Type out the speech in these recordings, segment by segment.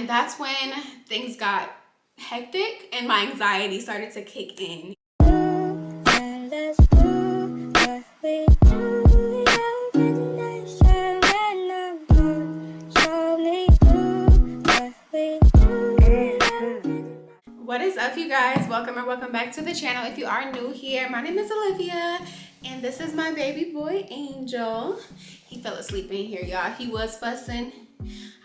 And that's when things got hectic and my anxiety started to kick in. What is up, you guys? Welcome back to the channel. If you are new here, my name is Olivia and this is my baby boy Angel. He fell asleep in here, y'all. He was fussing.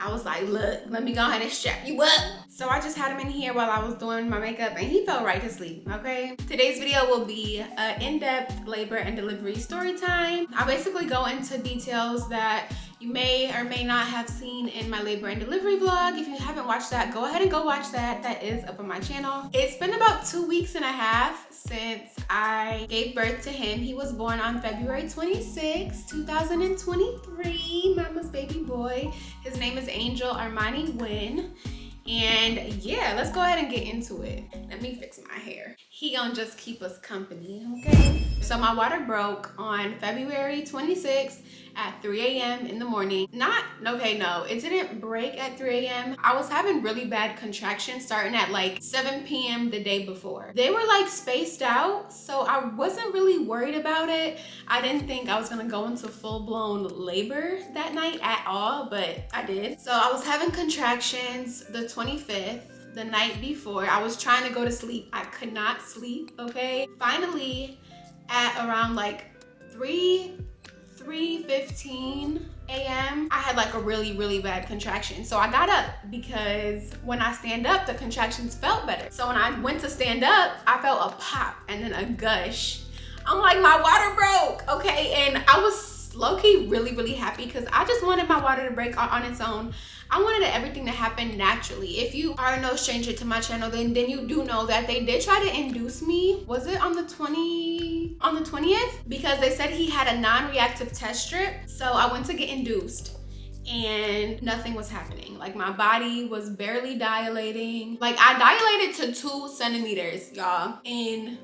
I was like, look, let me go ahead and strap you up. So I just had him in here while I was doing my makeup and he fell right to sleep, okay? Today's video will be an in-depth labor and delivery story time. I basically go into details that you may or may not have seen in my labor and delivery vlog. If you haven't watched that, go ahead and go watch that. That is up on my channel. It's been about 2 weeks and a half since I gave birth to him. He was born on February 26, 2023, mama's baby boy. His name is Angel Armani Wynn. And yeah, let's go ahead and get into it. Let me fix my hair. He gonna just keep us company, okay? So my water broke on February 26th at 3 a.m. in the morning. It didn't break at 3 a.m. I was having really bad contractions starting at like 7 p.m. the day before. They were like spaced out, so I wasn't really worried about it. I didn't think I was gonna go into full-blown labor that night at all, but I did. So I was having contractions the 25th, the night before. I was trying to go to sleep. I could not sleep, okay? Finally, at around like 3:15 a.m. I had like a really bad contraction. So I got up because when I stand up, the contractions felt better. So when I went to stand up, I felt a pop and then a gush. I'm like, my water broke, okay? And I was low-key really happy because I just wanted my water to break on its own. I wanted everything to happen naturally. If you are no stranger to my channel, then you do know that they did try to induce me. Was it on the 20th? Because they said he had a non-reactive test strip. So I went to get induced and nothing was happening. Like my body was barely dilating. Like I dilated to 2 centimeters, y'all, in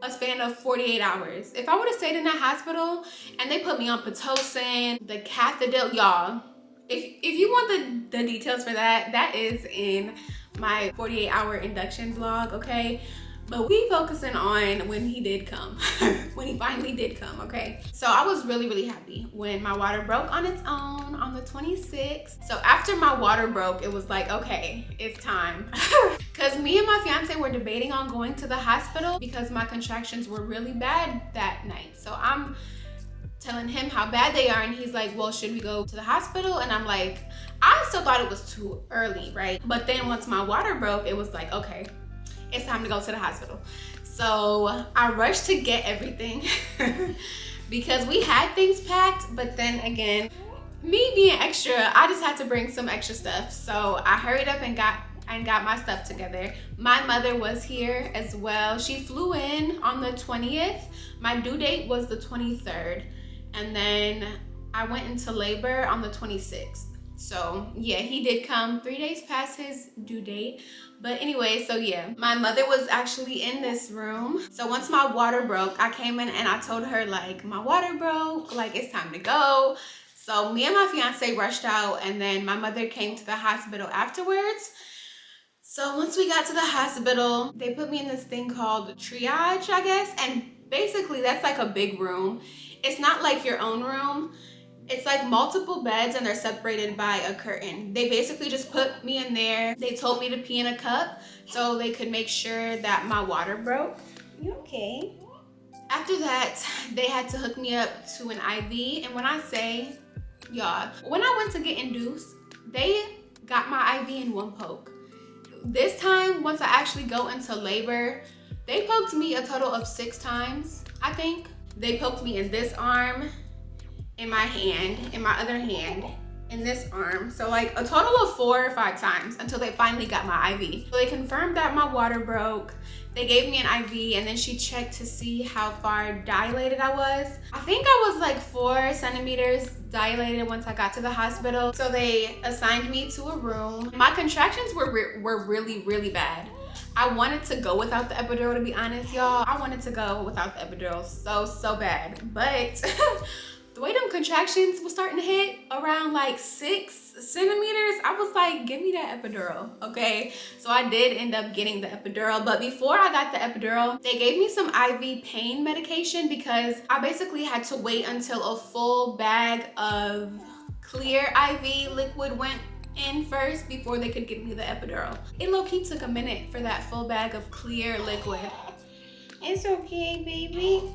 a span of 48 hours. If I would have stayed in that hospital and they put me on Pitocin, the catheter, y'all, if you want the details for that, that is in my 48-hour induction vlog, okay? But we focusing on when he did come, when he finally did come, okay? So I was really happy when my water broke on its own on the 26th. So after my water broke, it was like, okay, it's time. Because me and my fiance were debating on going to the hospital because my contractions were really bad that night. So I'm telling him how bad they are and he's like, well, should we go to the hospital? And I'm like, I still thought it was too early, right? But then once my water broke, it was like, okay, it's time to go to the hospital. So I rushed to get everything because we had things packed, but then again, me being extra, I just had to bring some extra stuff. So I hurried up and got my stuff together. My mother was here as well. She flew in on the 20th. My due date was the 23rd. And then I went into labor on the 26th. So yeah, he did come 3 days past his due date. But anyway, so yeah, my mother was actually in this room. So once my water broke, I came in and I told her like, my water broke, like it's time to go. So me and my fiance rushed out and then my mother came to the hospital afterwards. So once we got to the hospital, they put me in this thing called triage, I guess. And basically that's like a big room. It's not like your own room. It's like multiple beds and they're separated by a curtain. They basically just put me in there. They told me to pee in a cup so they could make sure that my water broke. You okay? After that, they had to hook me up to an IV. And when I say, y'all, when I went to get induced, they got my IV in one poke. This time, once I actually go into labor, they poked me a total of 6 times, I think. They poked me in this arm, in my hand, in my other hand, in this arm. So like a total of 4 or 5 times until they finally got my IV. So they confirmed that my water broke. They gave me an IV and then she checked to see how far dilated I was. I think I was like 4 centimeters dilated once I got to the hospital. So they assigned me to a room. My contractions were really bad. I wanted to go without the epidural, to be honest, y'all. I wanted to go without the epidural so bad. But the way them contractions was starting to hit around like 6 centimeters, I was like, give me that epidural, okay? So I did end up getting the epidural, but before I got the epidural, they gave me some IV pain medication because I basically had to wait until a full bag of clear IV liquid went in first before they could give me the epidural. It low-key took a minute for that full bag of clear liquid. It's okay, baby.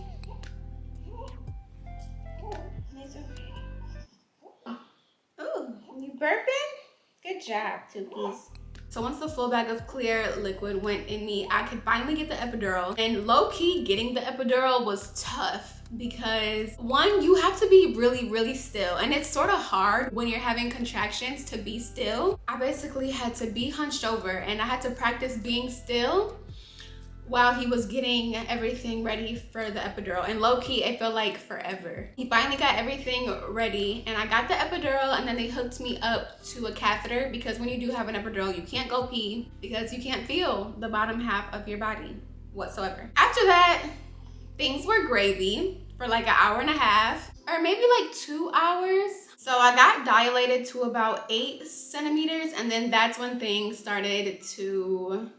It's okay. Oh, you burping? Good job, Tookies. So once the full bag of clear liquid went in me, I could finally get the epidural. And low-key, getting the epidural was tough because one, you have to be really still, and it's sort of hard when you're having contractions to be still. I basically had to be hunched over and I had to practice being still while he was getting everything ready for the epidural. And low-key, it felt like forever. He finally got everything ready and I got the epidural, and then they hooked me up to a catheter because when you do have an epidural, you can't go pee because you can't feel the bottom half of your body whatsoever. After that, things were gravy for like an hour and a half or maybe like 2 hours. So I got dilated to about 8 centimeters, and then that's when things started to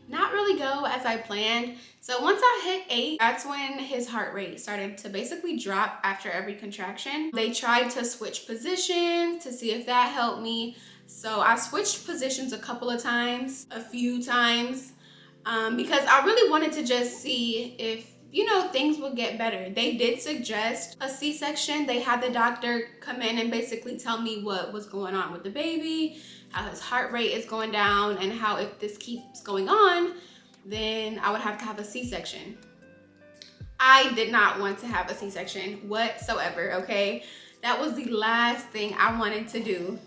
not really go as I planned. So once I hit 8, that's when his heart rate started to basically drop after every contraction. They tried to switch positions to see if that helped me. So I switched positions a couple of times, a few times, because I really wanted to just see if, you know, things would get better. They did suggest a C-section. They had the doctor come in and basically tell me what was going on with the baby, how his heart rate is going down, and how if this keeps going on, then I would have to have a C-section. I did not want to have a C-section whatsoever, okay? That was the last thing I wanted to do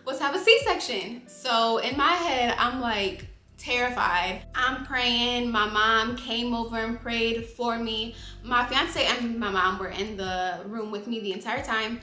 was have a C-section. So in my head, I'm like terrified. I'm praying. My mom came over and prayed for me. My fiance and my mom were in the room with me the entire time.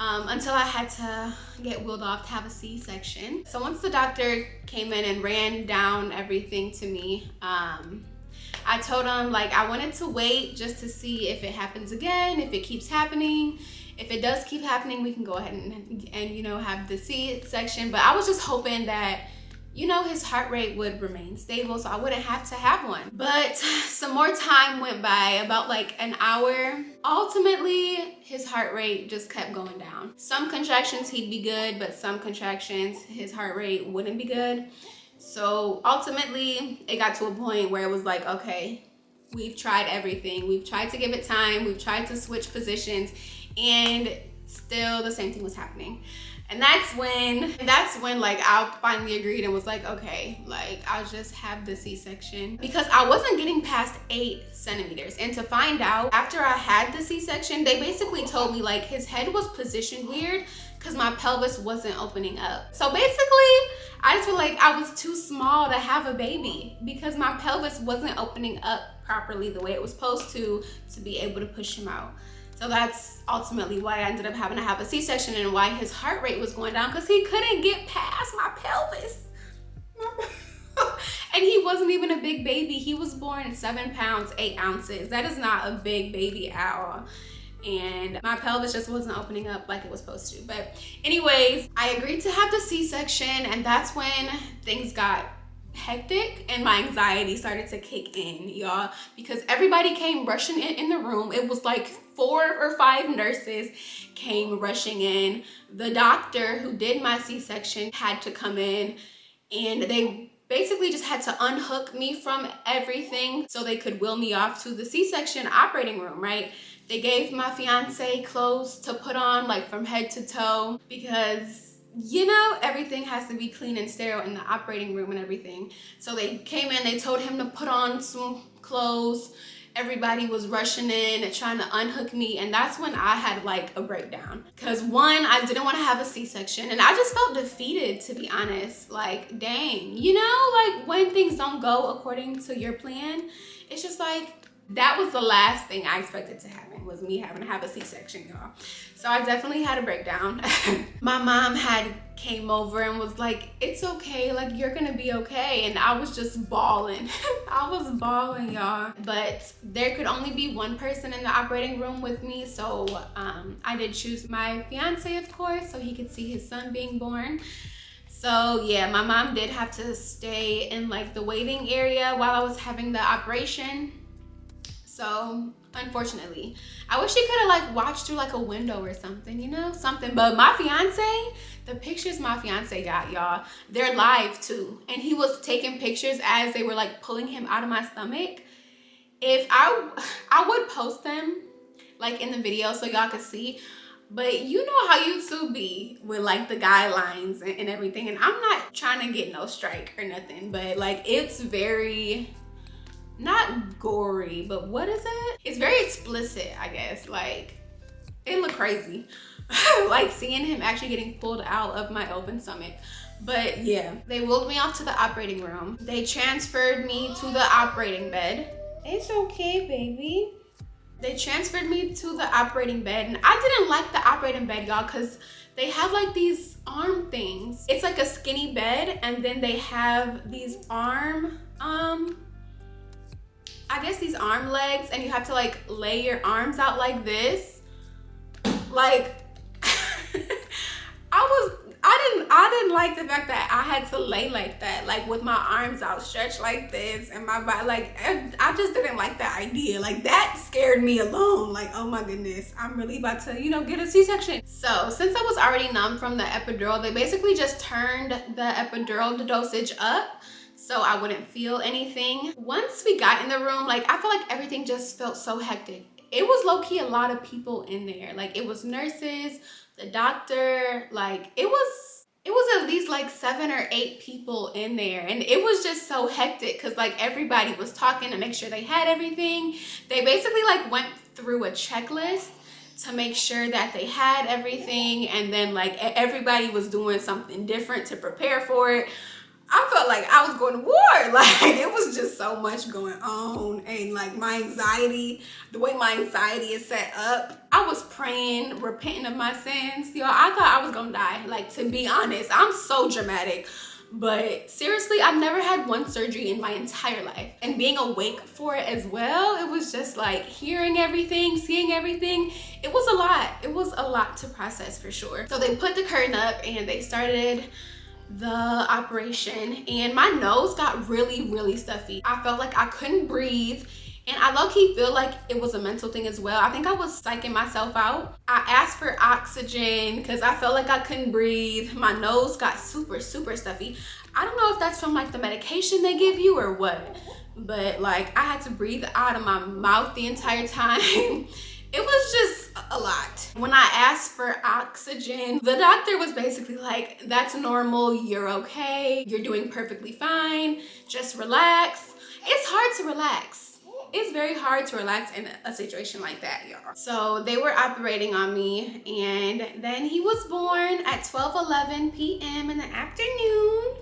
Until I had to get wheeled off to have a C-section. So once the doctor came in and ran down everything to me, I told him like I wanted to wait just to see if it happens again, if it keeps happening. If it does keep happening, we can go ahead and you know, have the C-section. But I was just hoping that, you know, his heart rate would remain stable so I wouldn't have to have one. But some more time went by, about like an hour. Ultimately, his heart rate just kept going down. Some contractions he'd be good, but some contractions his heart rate wouldn't be good. So ultimately, it got to a point where it was like, okay, we've tried everything. We've tried to give it time. We've tried to switch positions, and still the same thing was happening. And that's when like I finally agreed and was like, okay, like I'll just have the C-section, because I wasn't getting past 8 centimeters. And to find out, after I had the C-section, they basically told me like his head was positioned weird because my pelvis wasn't opening up. So basically, I just feel like I was too small to have a baby because my pelvis wasn't opening up properly the way it was supposed to be able to push him out. So that's ultimately why I ended up having to have a C-section, and why his heart rate was going down, because he couldn't get past my pelvis. And he wasn't even a big baby. He was born at 7 pounds, 8 ounces. That is not a big baby at all. And my pelvis just wasn't opening up like it was supposed to. But anyways, I agreed to have the C-section, and that's when things got hectic and my anxiety started to kick in, y'all, because everybody came rushing in the room. It was like 4 or 5 nurses came rushing in. The doctor who did my C-section had to come in, and they basically just had to unhook me from everything so they could wheel me off to the C-section operating room, right? They gave my fiance clothes to put on, like from head to toe, because you know, everything has to be clean and sterile in the operating room and everything. So they came in, they told him to put on some clothes. Everybody was rushing in and trying to unhook me, and that's when I had like a breakdown. Because one, I didn't want to have a C-section, and I just felt defeated, to be honest. Like, dang, you know, like when things don't go according to your plan, it's just like, That was the last thing I expected to happen, was me having to have a C-section, y'all. So I definitely had a breakdown. My mom came over and was like, it's okay, like you're gonna be okay. And I was just bawling. I was bawling, y'all. But there could only be one person in the operating room with me. So I did choose my fiance, of course, so he could see his son being born. So yeah, my mom did have to stay in like the waiting area while I was having the operation. So unfortunately, I wish she could have like watched through like a window or something, you know, something. But my fiance, the pictures my fiance got, y'all, they're live too. And he was taking pictures as they were like pulling him out of my stomach. If I would post them like in the video so y'all could see. But you know how YouTube be with like the guidelines and everything. And I'm not trying to get no strike or nothing, but like it's very, not gory, but what is it? It's very explicit, I guess. Like it looked crazy. Like seeing him actually getting pulled out of my open stomach. But yeah, they wheeled me off to the operating room. They transferred me to the operating bed. It's okay, baby. They transferred me to the operating bed, and I didn't like the operating bed, y'all, because they have like these arm things. It's like a skinny bed, and then they have these arm, I guess these arm legs, and you have to like lay your arms out like this. Like, I didn't like the fact that I had to lay like that, like with my arms outstretched like this, and my body, like, I just didn't like that idea. Like that scared me alone. Like, oh my goodness, I'm really about to, you know, get a C-section. So since I was already numb from the epidural, they basically just turned the epidural dosage up so I wouldn't feel anything. Once we got in the room, like I felt like everything just felt so hectic. It was low-key a lot of people in there. Like it was nurses, the doctor, like it was at least like 7 or 8 people in there, and it was just so hectic because like everybody was talking to make sure they had everything. They basically like went through a checklist to make sure that they had everything, and then like everybody was doing something different to prepare for it. I felt like I was going to war. Like it was just so much going on, and like my anxiety, the way my anxiety is set up, I was praying, repenting of my sins. Y'all, I thought I was gonna die. Like, to be honest, I'm so dramatic. But seriously, I've never had one surgery in my entire life. And being awake for it as well, it was just like hearing everything, seeing everything. It was a lot. It was a lot to process for sure. So they put the curtain up and they started the operation, and my nose got really stuffy. I felt like I couldn't breathe, and I low-key feel like it was a mental thing as well. I think I was psyching myself out. I asked for oxygen because I felt like I couldn't breathe. My nose got super stuffy. I don't know if that's from like the medication they give you or what, but like I had to breathe out of my mouth the entire time. It was just a lot. When I asked for oxygen, the doctor was basically like, that's normal, you're okay, you're doing perfectly fine, just relax. It's hard to relax. It's very hard to relax in a situation like that, y'all. So they were operating on me, and then he was born at 12:11 p.m. in the afternoon.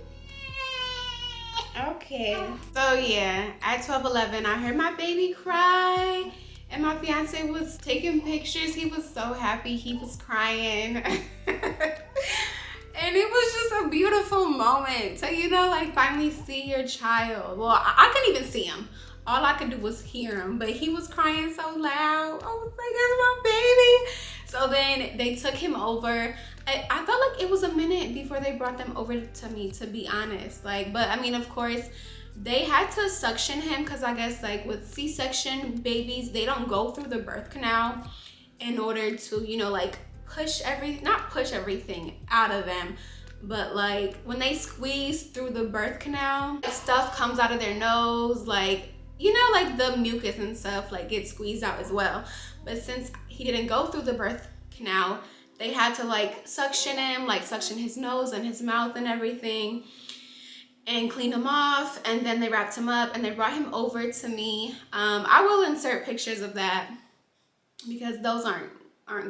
Okay. So yeah, at 12:11, I heard my baby cry. And my fiance was taking pictures. He was so happy. He was crying. And it was just a beautiful moment to, you know, like finally see your child. Well, I couldn't even see him. All I could do was hear him. But he was crying so loud. I was like, that's my baby. So then they took him over. I felt like it was a minute before they brought them over to me, to be honest. Like, but I mean, of course, they had to suction him because I guess like with C-section babies, they don't go through the birth canal in order to, you know, like not push everything out of them, but like when they squeeze through the birth canal, stuff comes out of their nose, like, you know, like the mucus and stuff like gets squeezed out as well. But since he didn't go through the birth canal, they had to like suction him, like suction his nose and his mouth and everything, and clean him off, and then they wrapped him up and they brought him over to me. I will insert pictures of that because those aren't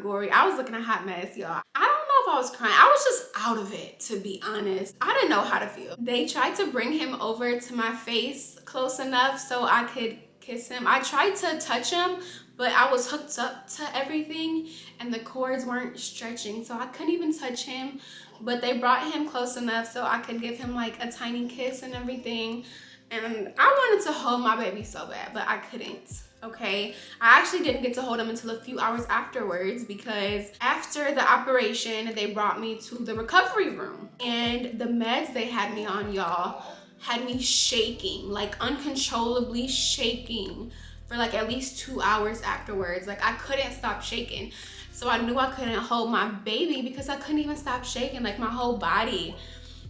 gory. I was looking a hot mess, y'all. I don't know if I was crying. I was just out of it, to be honest. I didn't know how to feel. They tried to bring him over to my face close enough so I could kiss him. I tried to touch him, but I was hooked up to everything and the cords weren't stretching, so I couldn't even touch him. But they brought him close enough so I could give him like a tiny kiss and everything. And I wanted to hold my baby so bad, but I couldn't. Okay, I actually didn't get to hold him until a few hours afterwards, because after the operation they brought me to the recovery room, and the meds they had me on, y'all, had me shaking, like uncontrollably shaking for like at least 2 hours afterwards. Like I couldn't stop shaking. So I knew I couldn't hold my baby because I couldn't even stop shaking, like my whole body.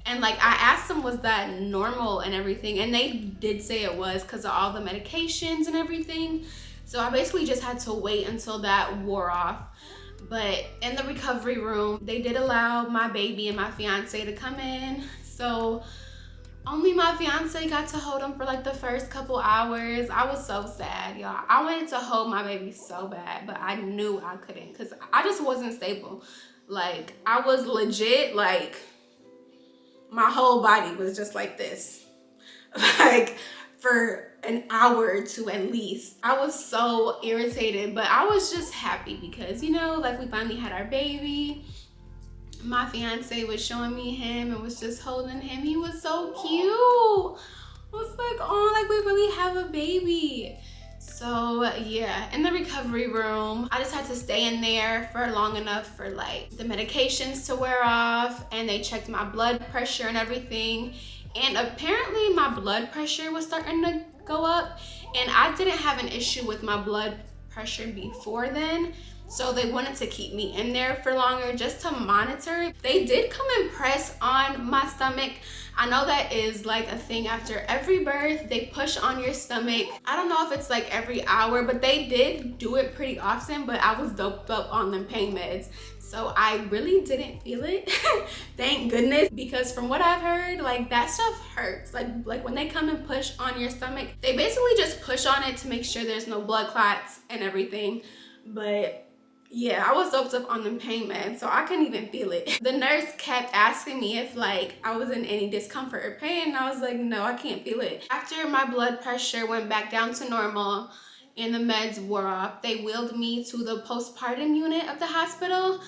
And like I asked them, was that normal and everything? And they did say it was, because of all the medications and everything. So I basically just had to wait until that wore off. But in the recovery room, they did allow my baby and my fiance to come in. So only my fiance got to hold him for like the first couple hours. I was so sad, y'all. I wanted to hold my baby so bad, but I knew I couldn't, because I just wasn't stable. Like I was legit, like my whole body was just like this, like for an hour or two at least. I was so irritated, but I was just happy because, you know, like we finally had our baby. My fiance was showing me him and was just holding him. He was so cute. I was like, oh, like we really have a baby. So yeah, in the recovery room, I just had to stay in there for long enough for like the medications to wear off, and they checked my blood pressure and everything. And apparently my blood pressure was starting to go up, and I didn't have an issue with my blood pressure before then. So they wanted to keep me in there for longer just to monitor. They did come and press on my stomach. I know that is like a thing after every birth. They push on your stomach. I don't know if it's like every hour, but they did do it pretty often. But I was doped up on them pain meds, so I really didn't feel it. Thank goodness, because from what I've heard, like that stuff hurts. Like when they come and push on your stomach, they basically just push on it to make sure there's no blood clots and everything. But yeah, I was doped up on them pain meds, so I couldn't even feel it. The nurse kept asking me if like I was in any discomfort or pain, and I was like, no, I can't feel it. After my blood pressure went back down to normal and the meds wore off, they wheeled me to the postpartum unit of the hospital,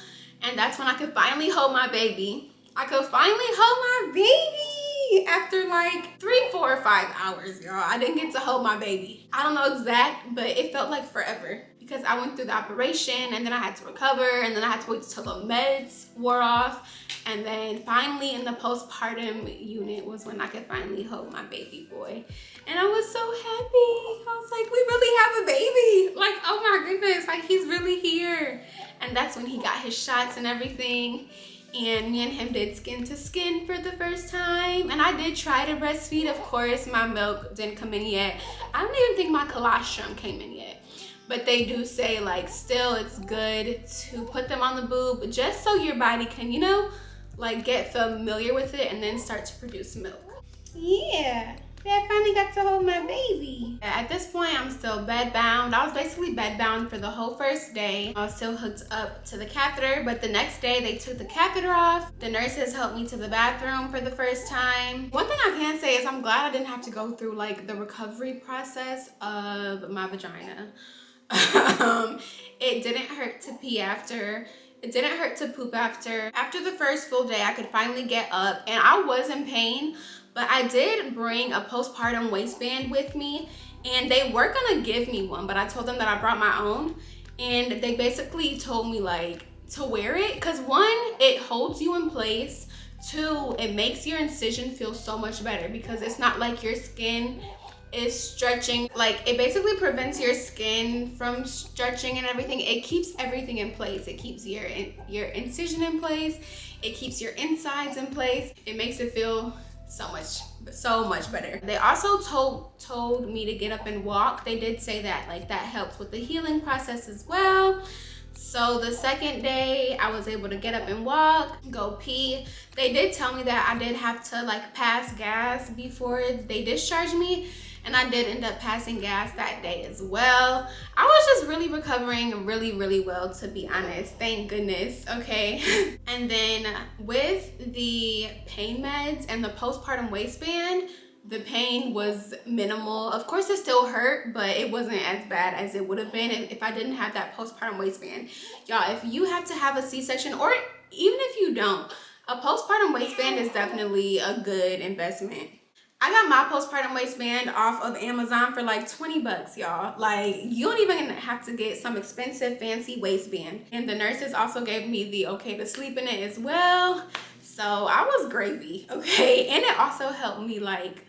and that's when I could finally hold my baby. I could finally hold my baby after like 3, 4, or 5 hours, y'all. I didn't get to hold my baby. I don't know exact, but it felt like forever, because I went through the operation and then I had to recover, and then I had to wait till the meds wore off, and then finally in the postpartum unit was when I could finally hold my baby boy. And I was so happy. I was like, we really have a baby. Like, oh my goodness, like he's really here. And that's when he got his shots and everything. And me and him did skin to skin for the first time. And I did try to breastfeed. Of course, my milk didn't come in yet. I don't even think my colostrum came in yet. But they do say like still it's good to put them on the boob just so your body can, you know, like get familiar with it and then start to produce milk. Yeah, I finally got to hold my baby. At this point, I'm still bed bound. I was basically bed bound for the whole first day. I was still hooked up to the catheter, but the next day they took the catheter off. The nurses helped me to the bathroom for the first time. One thing I can say is I'm glad I didn't have to go through like the recovery process of my vagina. It didn't hurt to pee after. It didn't hurt to poop after. After the first full day, I could finally get up, and I was in pain, but I did bring a postpartum waistband with me, and they were gonna give me one, but I told them that I brought my own, and they basically told me like to wear it because 1, it holds you in place. 2, it makes your incision feel so much better because it's not like your skin is stretching. Like it basically prevents your skin from stretching and everything. It keeps everything in place. It keeps your incision in place. It keeps your insides in place. It makes it feel so much better. They also told me to get up and walk. They did say that like that helps with the healing process as well. So the second day I was able to get up and walk, go pee. They did tell me that I did have to like pass gas before they discharged me, and I did end up passing gas that day as well. I was just really recovering really well, to be honest. Thank goodness, okay? And then with the pain meds and the postpartum waistband, The pain was minimal. Of course, it still hurt, but it wasn't as bad as it would have been if I didn't have that postpartum waistband. Y'all, if you have to have a C-section, or even if you don't, a postpartum waistband is definitely a good investment. I got my postpartum waistband off of Amazon for like 20 bucks, y'all. Like, you don't even have to get some expensive fancy waistband. And the nurses also gave me the okay to sleep in it as well. So I was gravy, okay? And it also helped me like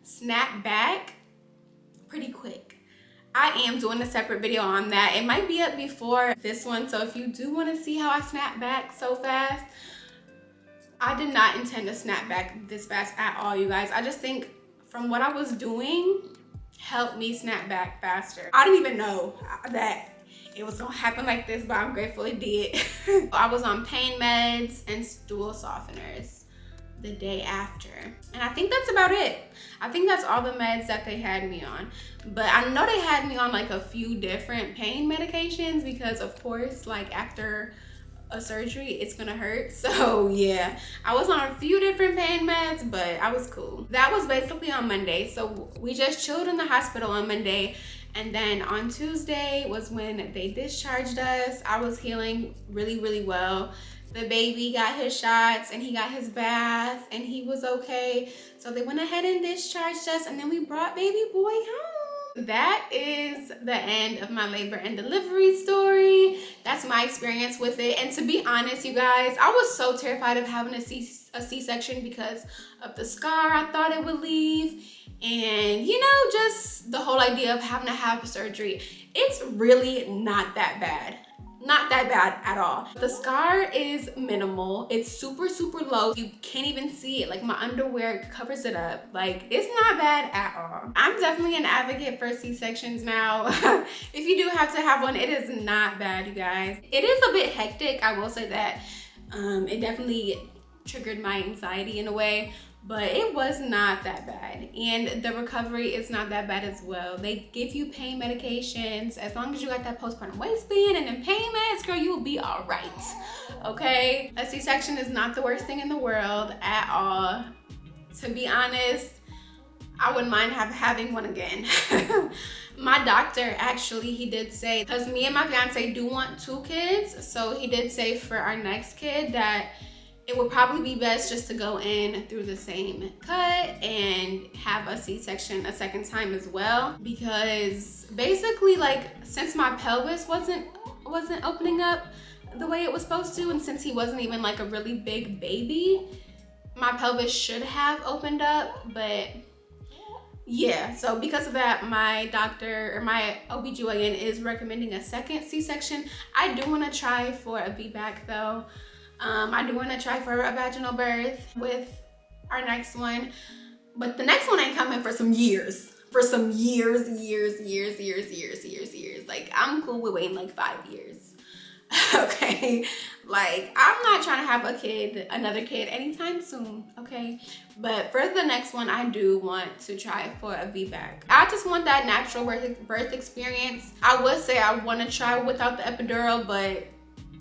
snap back pretty quick. I am doing a separate video on that. It might be up before this one. So if you do want to see how I snap back so fast, I did not intend to snap back this fast at all, you guys. I just think from what I was doing helped me snap back faster. I didn't even know that it was gonna happen like this, but I'm grateful it did. I was on pain meds and stool softeners the day after. And I think that's about it. I think that's all the meds that they had me on. But I know they had me on like a few different pain medications because of course, like after a surgery, it's gonna hurt. So yeah, I was on a few different pain meds, but I was cool. That was basically on Monday. So we just chilled in the hospital on Monday. And then on Tuesday was when they discharged us. I was healing really, really well. The baby got his shots and he got his bath and he was okay. So they went ahead and discharged us, and then we brought baby boy home. That is the end of my labor and delivery story. That's my experience with it. And to be honest, you guys, I was so terrified of having a C-section because of the scar I thought it would leave. And you know, just the whole idea of having to have surgery. It's really not that bad. Not that bad at all. The scar is minimal. It's super, super low. You can't even see it. Like my underwear covers it up. Like it's not bad at all. I'm definitely an advocate for C-sections now. If you do have to have one, it is not bad, you guys. It is a bit hectic, I will say that. It definitely triggered my anxiety in a way, but it was not that bad. And the recovery is not that bad as well. They give you pain medications. As long as you got that postpartum waistband and then pain meds, girl, you will be all right, okay? A C-section is not the worst thing in the world at all. To be honest, I wouldn't mind having one again. My doctor actually, he did say, because me and my fiance do want 2 kids, so he did say for our next kid that it would probably be best just to go in through the same cut and have a C-section a second time as well, because basically, like, since my pelvis wasn't opening up the way it was supposed to, and since he wasn't even like a really big baby, my pelvis should have opened up. But yeah, so because of that, my doctor or my OBGYN is recommending a second C-section. I do want to try for a VBAC though. I do want to try for a vaginal birth with our next one, but the next one ain't coming for some years. For some years. Like, I'm cool with waiting like 5 years. Okay, like I'm not trying to have another kid anytime soon, okay? But for the next one, I do want to try for a VBAC. I just want that natural birth experience. I would say I want to try without the epidural, but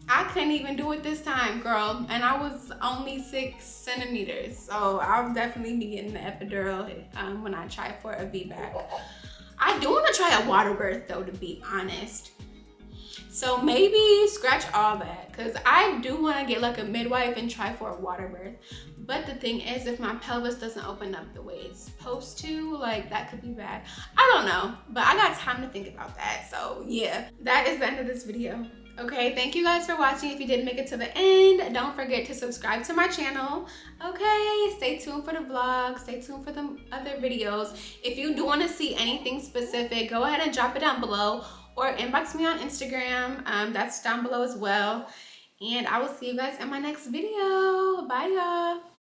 I couldn't even do it this time, girl. And I was only 6 centimeters. So I'll definitely be getting the epidural when I try for a VBAC. I do want to try a water birth though, to be honest. So maybe scratch all that, because I do want to get like a midwife and try for a water birth. But the thing is, if my pelvis doesn't open up the way it's supposed to, like that could be bad. I don't know, but I got time to think about that. So yeah, that is the end of this video. Okay, thank you guys for watching. If you did make it to the end, don't forget to subscribe to my channel. Okay, stay tuned for the vlog, stay tuned for the other videos. If you do want to see anything specific, go ahead and drop it down below or inbox me on Instagram. That's down below as well. And I will see you guys in my next video. Bye, y'all.